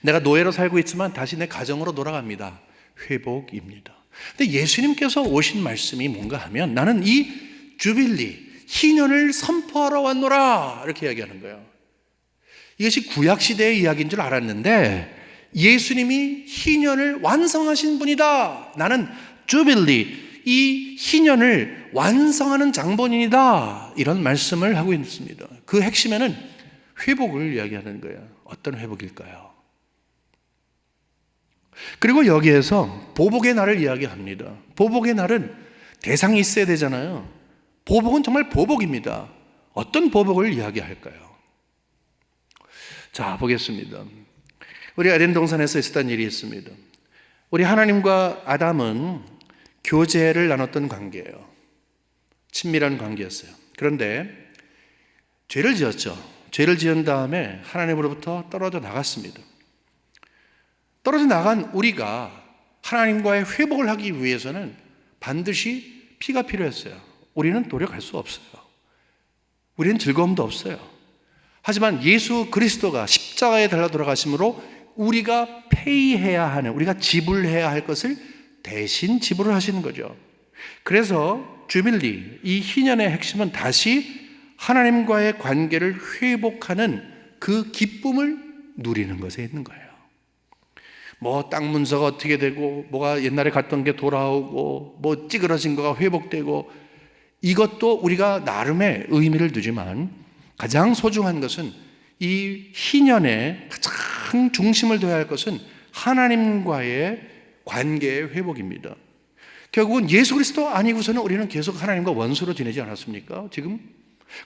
내가 노예로 살고 있지만 다시 내 가정으로 돌아갑니다. 회복입니다. 근데 예수님께서 오신 말씀이 뭔가 하면 나는 이 주빌리, 희년을 선포하러 왔노라 이렇게 이야기하는 거예요. 이것이 구약시대의 이야기인 줄 알았는데 예수님이 희년을 완성하신 분이다. 나는 주빌리, 이 희년을 완성하는 장본인이다. 이런 말씀을 하고 있습니다. 그 핵심에는 회복을 이야기하는 거예요. 어떤 회복일까요? 그리고 여기에서 보복의 날을 이야기합니다. 보복의 날은 대상이 있어야 되잖아요. 보복은 정말 보복입니다. 어떤 보복을 이야기할까요? 자, 보겠습니다. 우리 에덴 동산에서 있었던 일이 있습니다. 우리 하나님과 아담은 교제를 나눴던 관계예요. 친밀한 관계였어요. 그런데 죄를 지었죠. 죄를 지은 다음에 하나님으로부터 떨어져 나갔습니다. 떨어져 나간 우리가 하나님과의 회복을 하기 위해서는 반드시 피가 필요했어요. 우리는 노력할 수 없어요. 우리는 즐거움도 없어요. 하지만 예수 그리스도가 십자가에 달려 돌아가심으로 우리가 페이해야 하는, 우리가 지불해야 할 것을 대신 지불을 하시는 거죠. 그래서 주빌리, 이 희년의 핵심은 다시 하나님과의 관계를 회복하는 그 기쁨을 누리는 것에 있는 거예요. 뭐 땅 문서가 어떻게 되고, 뭐가 옛날에 갔던 게 돌아오고, 뭐 찌그러진 거가 회복되고, 이것도 우리가 나름의 의미를 두지만 가장 소중한 것은 이 희년의 가장 중심을 둬야 할 것은 하나님과의 관계의 회복입니다. 결국은 예수 그리스도 아니고서는 우리는 계속 하나님과 원수로 지내지 않았습니까? 지금?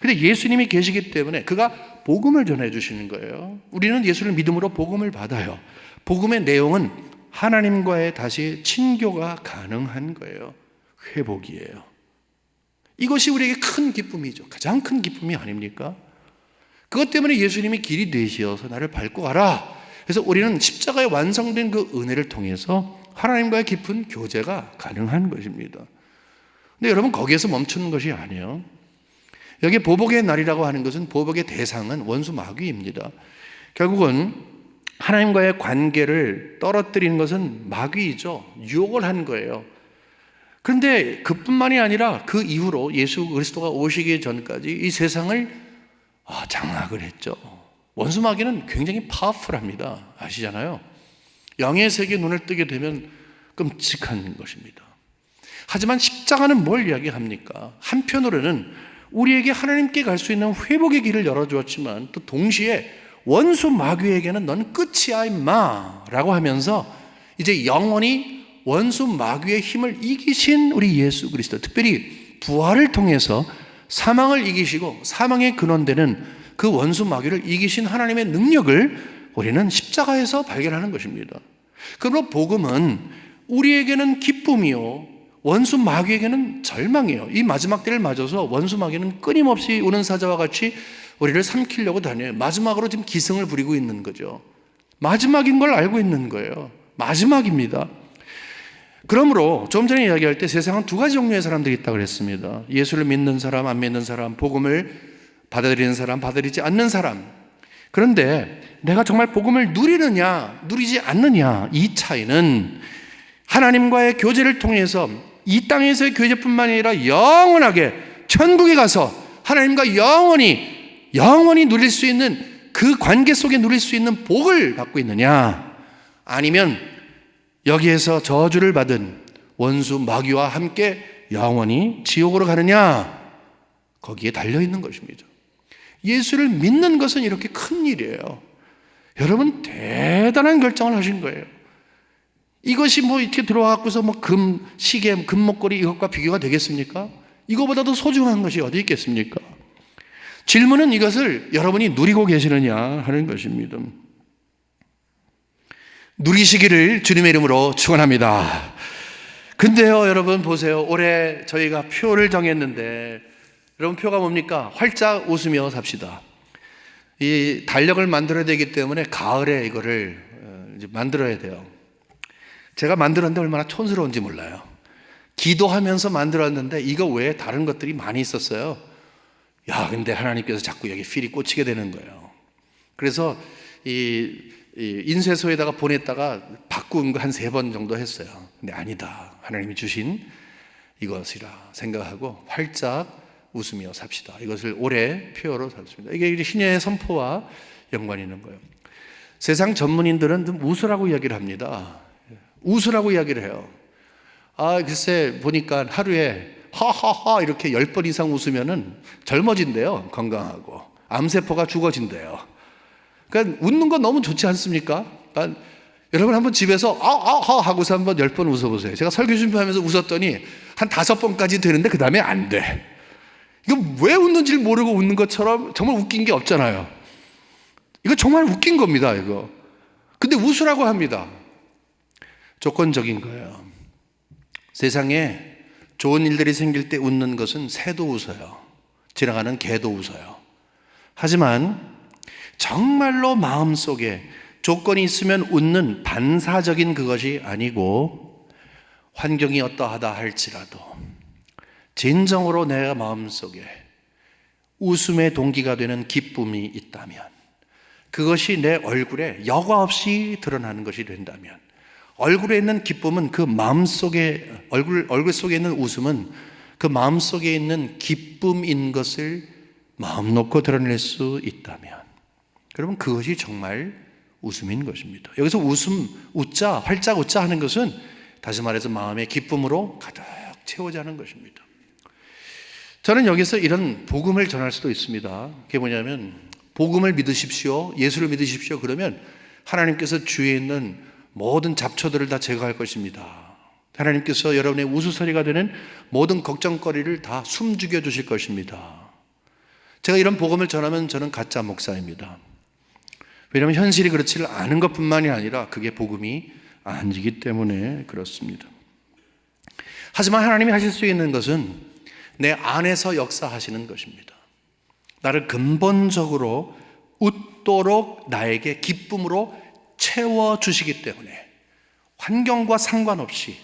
근데 예수님이 계시기 때문에 그가 복음을 전해 주시는 거예요. 우리는 예수를 믿음으로 복음을 받아요. 복음의 내용은 하나님과의 다시 친교가 가능한 거예요. 회복이에요. 이것이 우리에게 큰 기쁨이죠. 가장 큰 기쁨이 아닙니까? 그것 때문에 예수님이 길이 되시어서 나를 밟고 가라. 그래서 우리는 십자가에 완성된 그 은혜를 통해서 하나님과의 깊은 교제가 가능한 것입니다. 근데 여러분, 거기에서 멈추는 것이 아니에요. 여기 보복의 날이라고 하는 것은, 보복의 대상은 원수 마귀입니다. 결국은 하나님과의 관계를 떨어뜨리는 것은 마귀이죠. 유혹을 한 거예요. 그런데 그뿐만이 아니라 그 이후로 예수 그리스도가 오시기 전까지 이 세상을 장악을 했죠. 원수 마귀는 굉장히 파워풀합니다. 아시잖아요. 영의 세계에 눈을 뜨게 되면 끔찍한 것입니다. 하지만 십자가는 뭘 이야기합니까? 한편으로는 우리에게 하나님께 갈 수 있는 회복의 길을 열어주었지만, 또 동시에 원수 마귀에게는 넌 끝이야 임마 라고 하면서 이제 영원히 원수 마귀의 힘을 이기신 우리 예수 그리스도, 특별히 부활을 통해서 사망을 이기시고 사망의 근원되는 그 원수 마귀를 이기신 하나님의 능력을 우리는 십자가에서 발견하는 것입니다. 그러므로 복음은 우리에게는 기쁨이요, 원수 마귀에게는 절망이에요. 이 마지막 때를 맞아서 원수 마귀는 끊임없이 우는 사자와 같이 우리를 삼키려고 다녀요. 마지막으로 지금 기승을 부리고 있는 거죠. 마지막인 걸 알고 있는 거예요. 마지막입니다. 그러므로 좀 전에 이야기할 때 세상은 두 가지 종류의 사람들이 있다고 그랬습니다. 예수를 믿는 사람, 안 믿는 사람, 복음을 받아들이는 사람, 받아들이지 않는 사람. 그런데 내가 정말 복음을 누리느냐, 누리지 않느냐, 이 차이는 하나님과의 교제를 통해서 이 땅에서의 교제뿐만 아니라 영원하게 천국에 가서 하나님과 영원히 누릴 수 있는 그 관계 속에 누릴 수 있는 복을 받고 있느냐, 아니면 여기에서 저주를 받은 원수 마귀와 함께 영원히 지옥으로 가느냐, 거기에 달려있는 것입니다. 예수를 믿는 것은 이렇게 큰 일이에요. 여러분, 대단한 결정을 하신 거예요. 이것이 뭐 이렇게 들어와갖고서 뭐 금, 시계, 금목걸이 이것과 비교가 되겠습니까? 이거보다도 소중한 것이 어디 있겠습니까? 질문은 이것을 여러분이 누리고 계시느냐 하는 것입니다. 누리시기를 주님의 이름으로 축원합니다. 근데요, 여러분 보세요. 올해 저희가 표를 정했는데, 여러분 표가 뭡니까? 활짝 웃으며 삽시다. 이 달력을 만들어야 되기 때문에 가을에 이거를 이제 만들어야 돼요. 제가 만들었는데 얼마나 촌스러운지 몰라요. 기도하면서 만들었는데 이거 외에 다른 것들이 많이 있었어요. 야, 근데 하나님께서 자꾸 여기 필이 꽂히게 되는 거예요. 그래서 이 인쇄소에다가 보냈다가 바꾼 거 한 3번 정도 했어요. 근데 아니다, 하나님이 주신 이것이라 생각하고 활짝 웃으며 삽시다. 이것을 올해 표어로 삼습니다. 이게 신의 선포와 연관이 있는 거예요. 세상 전문인들은 좀 웃으라고 이야기를 합니다. 웃으라고 이야기를 해요. 글쎄 보니까 하루에 하하하 이렇게 10번 이상 웃으면은 젊어진대요. 건강하고 암세포가 죽어진대요. 그러니까 웃는 건 너무 좋지 않습니까? 그러니까 여러분 한번 집에서 아하 하고서 한번 10번 웃어보세요. 제가 설교 준비하면서 웃었더니 한 5번까지 되는데 그 다음에 안 돼. 이거 왜 웃는지를 모르고 웃는 것처럼 정말 웃긴 게 없잖아요. 이거 정말 웃긴 겁니다, 이거. 근데 웃으라고 합니다. 조건적인 거예요. 세상에 좋은 일들이 생길 때 웃는 것은 새도 웃어요. 지나가는 개도 웃어요. 하지만 정말로 마음속에 조건이 있으면 웃는 반사적인 그것이 아니고 환경이 어떠하다 할지라도 진정으로 내 마음속에 웃음의 동기가 되는 기쁨이 있다면, 그것이 내 얼굴에 여과 없이 드러나는 것이 된다면, 얼굴에 있는 기쁨은 그 마음속에, 얼굴 속에 있는 웃음은 그 마음속에 있는 기쁨인 것을 마음 놓고 드러낼 수 있다면, 여러분, 그것이 정말 웃음인 것입니다. 여기서 웃자, 활짝 웃자 하는 것은 다시 말해서 마음의 기쁨으로 가득 채워자는 것입니다. 저는 여기서 이런 복음을 전할 수도 있습니다. 그게 뭐냐면, 복음을 믿으십시오, 예수를 믿으십시오, 그러면 하나님께서 주위에 있는 모든 잡초들을 다 제거할 것입니다. 하나님께서 여러분의 우스소리가 되는 모든 걱정거리를 다 숨죽여 주실 것입니다. 제가 이런 복음을 전하면 저는 가짜 목사입니다. 왜냐하면 현실이 그렇지 않은 것뿐만이 아니라 그게 복음이 아니기 때문에 그렇습니다. 하지만 하나님이 하실 수 있는 것은 내 안에서 역사하시는 것입니다. 나를 근본적으로 웃도록 나에게 기쁨으로 채워주시기 때문에 환경과 상관없이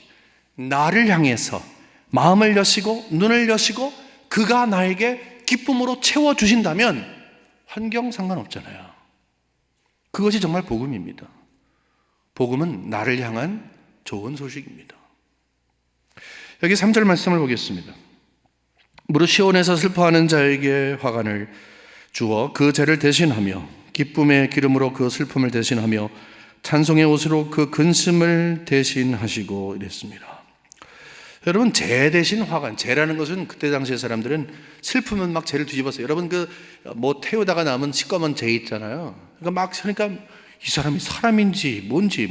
나를 향해서 마음을 여시고 눈을 여시고 그가 나에게 기쁨으로 채워주신다면 환경 상관없잖아요. 그것이 정말 복음입니다. 복음은 나를 향한 좋은 소식입니다. 여기 3절 말씀을 보겠습니다. 무릇 시온에서 슬퍼하는 자에게 화관을 주어 그 죄를 대신하며 기쁨의 기름으로 그 슬픔을 대신하며 찬송의 옷으로 그 근심을 대신하시고 이랬습니다. 여러분, 죄 대신 화관, 죄라는 것은 그때 당시의 사람들은 슬프면 막 죄를 뒤집었어요. 여러분, 태우다가 남은 시꺼먼 죄 있잖아요. 그러니까 이 사람이 사람인지 뭔지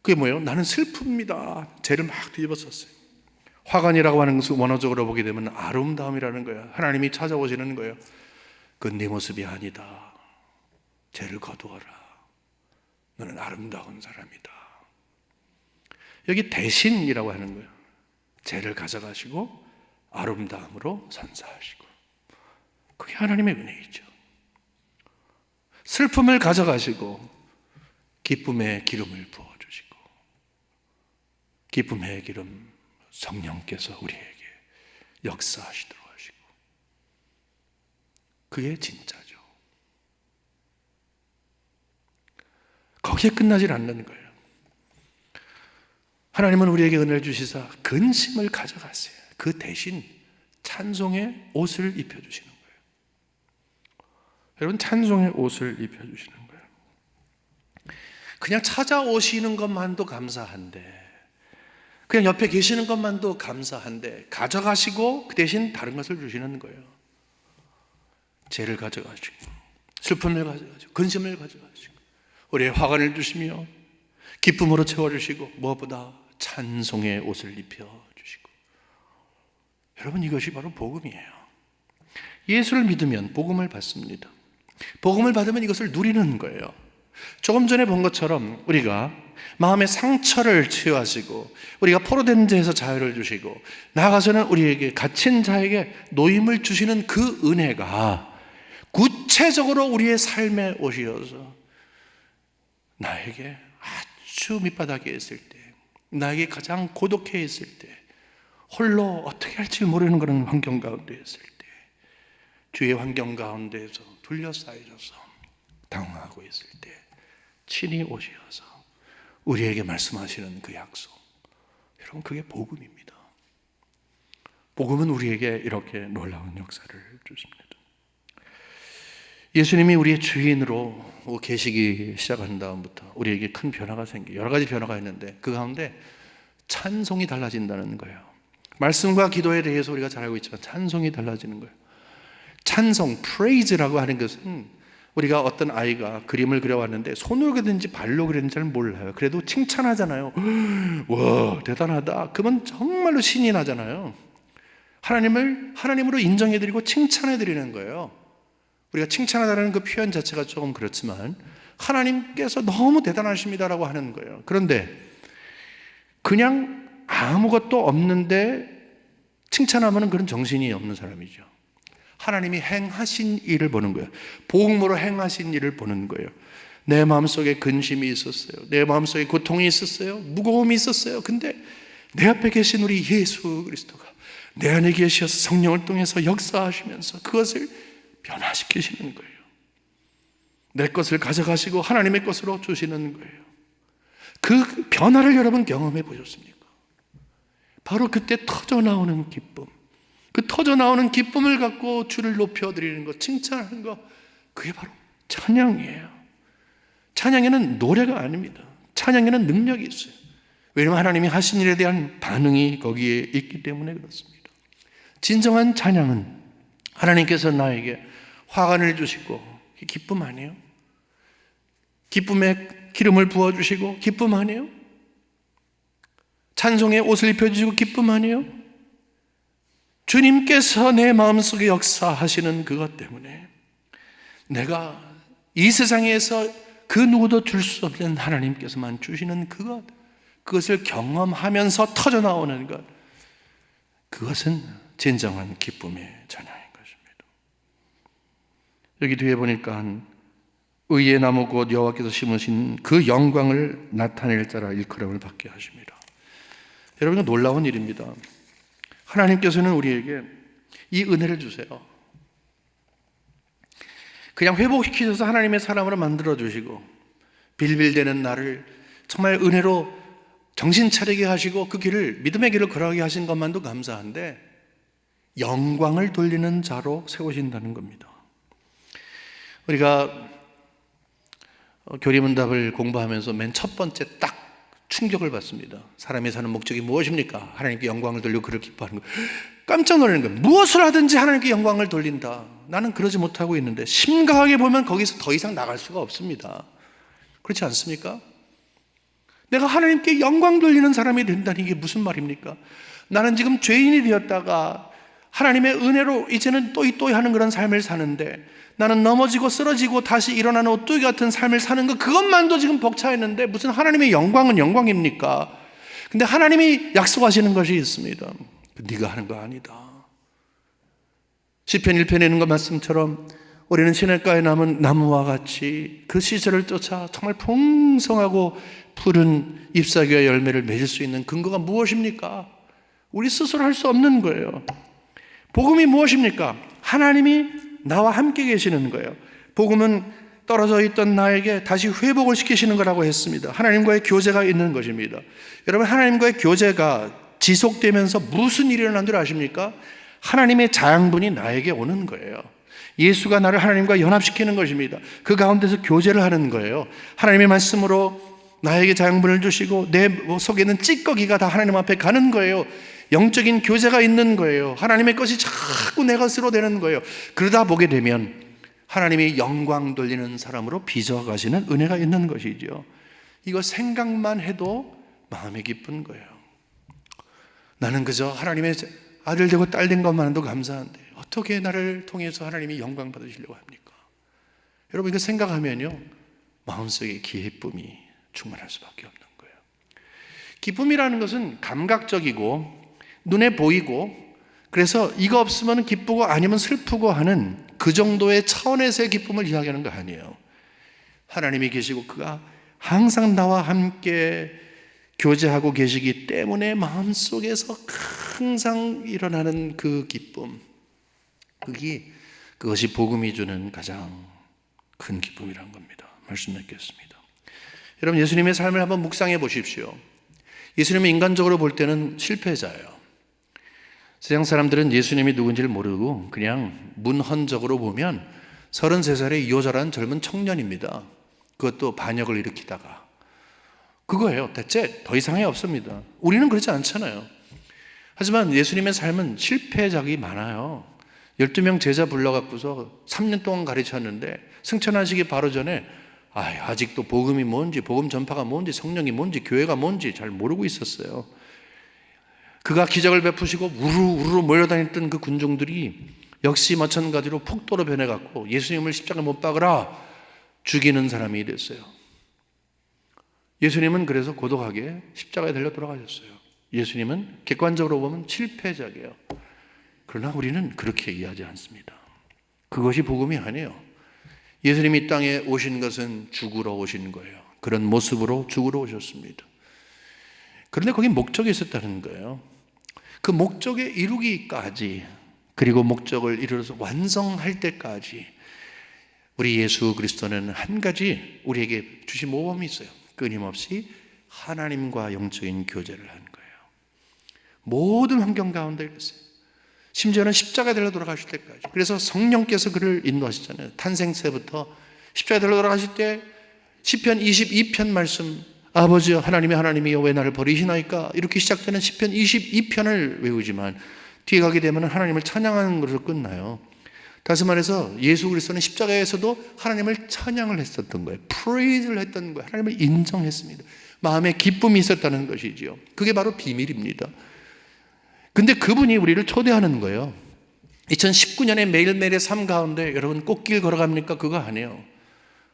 그게 뭐예요? 나는 슬픕니다. 죄를 막 뒤집었었어요. 화관이라고 하는 것을 원어적으로 보게 되면 아름다움이라는 거예요. 하나님이 찾아오시는 거예요. 그건 네 모습이 아니다. 죄를 거두어라. 너는 아름다운 사람이다. 여기 대신이라고 하는 거예요. 죄를 가져가시고 아름다움으로 선사하시고, 그게 하나님의 은혜이죠. 슬픔을 가져가시고 기쁨의 기름을 부어주시고, 기쁨의 기름 성령께서 우리에게 역사하시도록 하시고, 그게 진짜죠. 거기에 끝나질 않는 거예요. 하나님은 우리에게 은혜를 주시사 근심을 가져가세요. 그 대신 찬송의 옷을 입혀주시는 거예요. 여러분, 찬송의 옷을 입혀주시는 거예요. 그냥 찾아오시는 것만도 감사한데, 그냥 옆에 계시는 것만도 감사한데, 가져가시고 그 대신 다른 것을 주시는 거예요. 죄를 가져가시고 슬픔을 가져가시고 근심을 가져가시고 우리의 화관을 주시며 기쁨으로 채워주시고 무엇보다 찬송의 옷을 입혀주시고, 여러분, 이것이 바로 복음이에요. 예수를 믿으면 복음을 받습니다. 복음을 받으면 이것을 누리는 거예요. 조금 전에 본 것처럼 우리가 마음의 상처를 치유하시고, 우리가 포로된 자에서 자유를 주시고, 나아가서는 우리에게 갇힌 자에게 노임을 주시는 그 은혜가 구체적으로 우리의 삶에 오시어서 나에게 아주 밑바닥에 있을 때, 나에게 가장 고독해 있을 때, 홀로 어떻게 할지 모르는 그런 환경 가운데 있을 때, 주의 환경 가운데에서 둘러싸여져서 당황하고 있을 때 친히 오셔서 우리에게 말씀하시는 그 약속, 여러분, 그게 복음입니다. 복음은 우리에게 이렇게 놀라운 역사를 주십니다. 예수님이 우리의 주인으로 계시기 시작한 다음부터 우리에게 큰 변화가 생겨요. 여러 가지 변화가 있는데 그 가운데 찬송이 달라진다는 거예요. 말씀과 기도에 대해서 우리가 잘 알고 있지만 찬송이 달라지는 거예요. 찬송, praise라고 하는 것은, 우리가 어떤 아이가 그림을 그려왔는데 손으로 그렸는지 발로 그렸는지 잘 몰라요. 그래도 칭찬하잖아요. 와, 대단하다. 그러면 정말로 신이 나잖아요. 하나님으로 인정해드리고 칭찬해드리는 거예요. 우리가 칭찬하다는 그 표현 자체가 조금 그렇지만 하나님께서 너무 대단하십니다라고 하는 거예요. 그런데 그냥 아무것도 없는데 칭찬하면 그런 정신이 없는 사람이죠. 하나님이 행하신 일을 보는 거예요. 복음으로 행하신 일을 보는 거예요. 내 마음속에 근심이 있었어요. 내 마음속에 고통이 있었어요. 무거움이 있었어요. 근데 내 앞에 계신 우리 예수 그리스도가 내 안에 계셔서 성령을 통해서 역사하시면서 그것을 변화시키시는 거예요. 내 것을 가져가시고 하나님의 것으로 주시는 거예요. 그 변화를 여러분 경험해 보셨습니까? 바로 그때 터져나오는 기쁨, 그 터져나오는 기쁨을 갖고 주를 높여드리는 것, 칭찬하는 것, 그게 바로 찬양이에요. 찬양에는 노래가 아닙니다. 찬양에는 능력이 있어요. 왜냐하면 하나님이 하신 일에 대한 반응이 거기에 있기 때문에 그렇습니다. 진정한 찬양은 하나님께서 나에게 화관을 주시고 기쁨 아니에요? 기쁨에 기름을 부어주시고 기쁨 아니에요? 찬송의 옷을 입혀주시고 기쁨 아니에요? 주님께서 내 마음속에 역사하시는 그것 때문에 내가 이 세상에서 그 누구도 줄 수 없는 하나님께서만 주시는 그것을 경험하면서 터져나오는 것, 그것은 진정한 기쁨의 찬양인 것입니다. 여기 뒤에 보니까 의의 나무 곧 여호와께서 심으신 그 영광을 나타낼 자라 일컬음을 받게 하십니다. 여러분, 놀라운 일입니다. 하나님께서는 우리에게 이 은혜를 주세요. 그냥 회복시키셔서 하나님의 사람으로 만들어주시고 빌빌대는 나를 정말 은혜로 정신 차리게 하시고 그 길을, 믿음의 길을 걸어가게 하신 것만도 감사한데 영광을 돌리는 자로 세우신다는 겁니다. 우리가 교리문답을 공부하면서 맨 첫 번째 딱 충격을 받습니다. 사람이 사는 목적이 무엇입니까? 하나님께 영광을 돌리고 그를 기뻐하는 것. 깜짝 놀라는 거예요. 무엇을 하든지 하나님께 영광을 돌린다. 나는 그러지 못하고 있는데 심각하게 보면 거기서 더 이상 나갈 수가 없습니다. 그렇지 않습니까? 내가 하나님께 영광 돌리는 사람이 된다는 게 무슨 말입니까? 나는 지금 죄인이 되었다가 하나님의 은혜로 이제는 또이 하는 그런 삶을 사는데 나는 넘어지고 쓰러지고 다시 일어나는 오뚜기 같은 삶을 사는 것, 그것만도 지금 벅차있는데 무슨 하나님의 영광은 영광입니까? 근데 하나님이 약속하시는 것이 있습니다. 네가 하는 거 아니다. 시편 1편에 있는 것 말씀처럼 우리는 시냇가에 남은 나무와 같이 그 시절을 쫓아 정말 풍성하고 푸른 잎사귀와 열매를 맺을 수 있는 근거가 무엇입니까? 우리 스스로 할 수 없는 거예요. 복음이 무엇입니까? 하나님이 나와 함께 계시는 거예요. 복음은 떨어져 있던 나에게 다시 회복을 시키시는 거라고 했습니다. 하나님과의 교제가 있는 것입니다. 여러분, 하나님과의 교제가 지속되면서 무슨 일이 일어난 줄 아십니까? 하나님의 자양분이 나에게 오는 거예요. 예수가 나를 하나님과 연합시키는 것입니다. 그 가운데서 교제를 하는 거예요. 하나님의 말씀으로 나에게 자양분을 주시고 내 속에 있는 찌꺼기가 다 하나님 앞에 가는 거예요. 영적인 교제가 있는 거예요. 하나님의 것이 자꾸 내 것으로 되는 거예요. 그러다 보게 되면 하나님이 영광 돌리는 사람으로 빚어가시는 은혜가 있는 것이죠. 이거 생각만 해도 마음이 기쁜 거예요. 나는 그저 하나님의 아들 되고 딸 된 것만도 감사한데 어떻게 나를 통해서 하나님이 영광 받으시려고 합니까? 여러분, 이거 생각하면요 마음속에 기쁨이 충만할 수밖에 없는 거예요. 기쁨이라는 것은 감각적이고 눈에 보이고, 그래서 이거 없으면 기쁘고 아니면 슬프고 하는 그 정도의 차원에서의 기쁨을 이야기하는 거 아니에요. 하나님이 계시고 그가 항상 나와 함께 교제하고 계시기 때문에 마음속에서 항상 일어나는 그 기쁨, 그것이 복음이 주는 가장 큰 기쁨이란 겁니다. 말씀 맺겠습니다. 여러분, 예수님의 삶을 한번 묵상해 보십시오. 예수님은 인간적으로 볼 때는 실패자예요. 세상 사람들은 예수님이 누군지를 모르고 그냥 문헌적으로 보면 33살의 요절한 젊은 청년입니다. 그것도 반역을 일으키다가. 그거예요. 대체 더 이상이 없습니다. 우리는 그렇지 않잖아요. 하지만 예수님의 삶은 실패작이 많아요. 12명 제자 불러갖고서 3년 동안 가르쳤는데 승천하시기 바로 전에 아직도 복음이 뭔지, 복음 전파가 뭔지, 성령이 뭔지, 교회가 뭔지 잘 모르고 있었어요. 그가 기적을 베푸시고 우르르 몰려다녔던 그 군중들이 역시 마찬가지로 폭도로 변해갖고 예수님을 십자가에 못 박으라 죽이는 사람이 됐어요. 예수님은 그래서 고독하게 십자가에 달려 돌아가셨어요. 예수님은 객관적으로 보면 실패작이에요. 그러나 우리는 그렇게 이해하지 않습니다. 그것이 복음이 아니에요. 예수님이 이 땅에 오신 것은 죽으러 오신 거예요. 그런 모습으로 죽으러 오셨습니다. 그런데 거기 목적이 있었다는 거예요. 그 목적에 이루기까지, 그리고 목적을 이루어서 완성할 때까지 우리 예수 그리스도는 한 가지 우리에게 주신 모범이 있어요. 끊임없이 하나님과 영적인 교제를 하는 거예요. 모든 환경 가운데 그랬어요. 심지어는 십자가 되러 돌아가실 때까지. 그래서 성령께서 그를 인도하시잖아요. 탄생세부터 십자가 되러 돌아가실 때 시편 22편 말씀, 아버지여 하나님이여 왜 나를 버리시나이까, 이렇게 시작되는 시편 22편을 외우지만 뒤에 가게 되면 하나님을 찬양하는 것으로 끝나요. 다시 말해서 예수 그리스도는 십자가에서도 하나님을 찬양을 했었던 거예요. 프레이즈를 했던 거예요. 하나님을 인정했습니다. 마음에 기쁨이 있었다는 것이지요. 그게 바로 비밀입니다. 근데 그분이 우리를 초대하는 거예요. 2019년에 매일매일의 삶 가운데 여러분 꽃길 걸어갑니까? 그거 아니에요.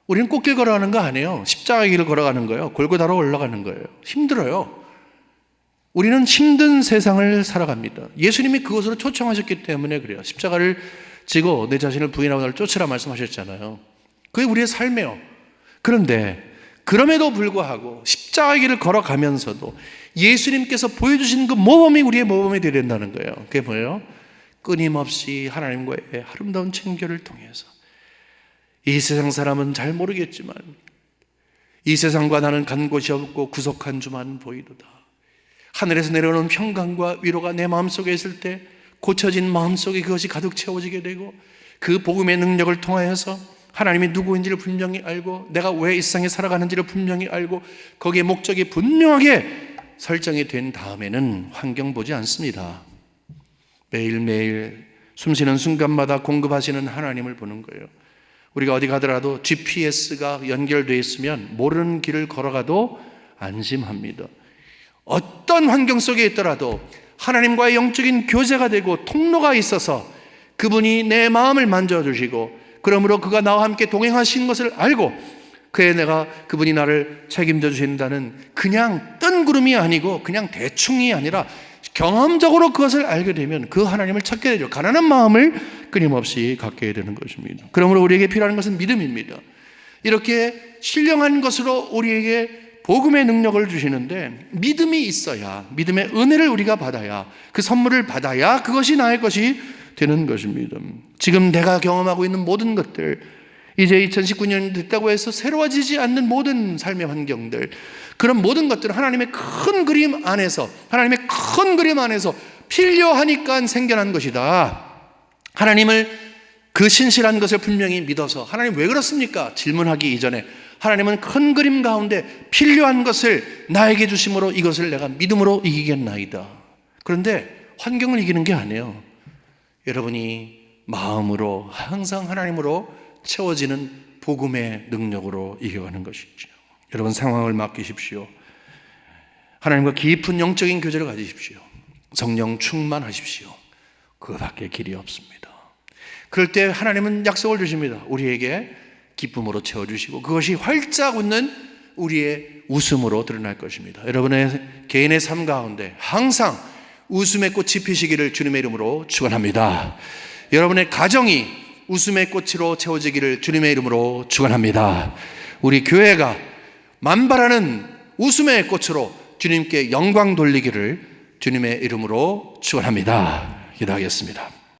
우리는 꽃길 걸어가는 거 아니에요. 십자가 길을 걸어가는 거예요. 골고다로 올라가는 거예요. 힘들어요. 우리는 힘든 세상을 살아갑니다. 예수님이 그것으로 초청하셨기 때문에 그래요. 십자가를 지고 내 자신을 부인하고 나를 쫓으라 말씀하셨잖아요. 그게 우리의 삶이에요. 그런데 그럼에도 불구하고 십자가 길을 걸어가면서도 예수님께서 보여주신 그 모범이 우리의 모범이 되어야 된다는 거예요. 그게 뭐예요? 끊임없이 하나님과의 아름다운 친교를 통해서, 이 세상 사람은 잘 모르겠지만 이 세상과 나는 간 곳이 없고 구속한 주만 보이도다. 하늘에서 내려오는 평강과 위로가 내 마음속에 있을 때 고쳐진 마음속에 그것이 가득 채워지게 되고, 그 복음의 능력을 통하여서 하나님이 누구인지를 분명히 알고 내가 왜 이 세상에 살아가는지를 분명히 알고 거기에 목적이 분명하게 설정이 된 다음에는 환경 보지 않습니다. 매일매일 숨쉬는 순간마다 공급하시는 하나님을 보는 거예요. 우리가 어디 가더라도 GPS가 연결되어 있으면 모르는 길을 걸어가도 안심합니다. 어떤 환경 속에 있더라도 하나님과의 영적인 교제가 되고 통로가 있어서 그분이 내 마음을 만져주시고, 그러므로 그가 나와 함께 동행하신 것을 알고 그분이 나를 책임져 주신다는 그냥 뜬구름이 아니고 그냥 대충이 아니라 경험적으로 그것을 알게 되면 그 하나님을 찾게 되죠. 가난한 마음을 끊임없이 갖게 되는 것입니다. 그러므로 우리에게 필요한 것은 믿음입니다. 이렇게 신령한 것으로 우리에게 복음의 능력을 주시는데 믿음이 있어야, 믿음의 은혜를 우리가 받아야, 그 선물을 받아야 그것이 나의 것이 되는 것입니다. 지금 내가 경험하고 있는 모든 것들, 이제 2019년이 됐다고 해서 새로워지지 않는 모든 삶의 환경들, 그런 모든 것들은 하나님의 큰 그림 안에서, 하나님의 큰 그림 안에서 필요하니까 생겨난 것이다. 하나님을 그 신실한 것을 분명히 믿어서, 하나님 왜 그렇습니까? 질문하기 이전에 하나님은 큰 그림 가운데 필요한 것을 나에게 주심으로 이것을 내가 믿음으로 이기겠나이다. 그런데 환경을 이기는 게 아니에요. 여러분이 마음으로 항상 하나님으로 채워지는 복음의 능력으로 이겨가는 것이죠. 여러분 상황을 맡기십시오. 하나님과 깊은 영적인 교제를 가지십시오. 성령 충만하십시오. 그거밖에 길이 없습니다. 그럴 때 하나님은 약속을 주십니다. 우리에게 기쁨으로 채워주시고 그것이 활짝 웃는 우리의 웃음으로 드러날 것입니다. 여러분의 개인의 삶 가운데 항상 웃음의 꽃이 피시기를 주님의 이름으로 축원합니다. 여러분의 가정이 웃음의 꽃으로 채워지기를 주님의 이름으로 축원합니다. 우리 교회가 만발하는 웃음의 꽃으로 주님께 영광 돌리기를 주님의 이름으로 축원합니다. 기도하겠습니다.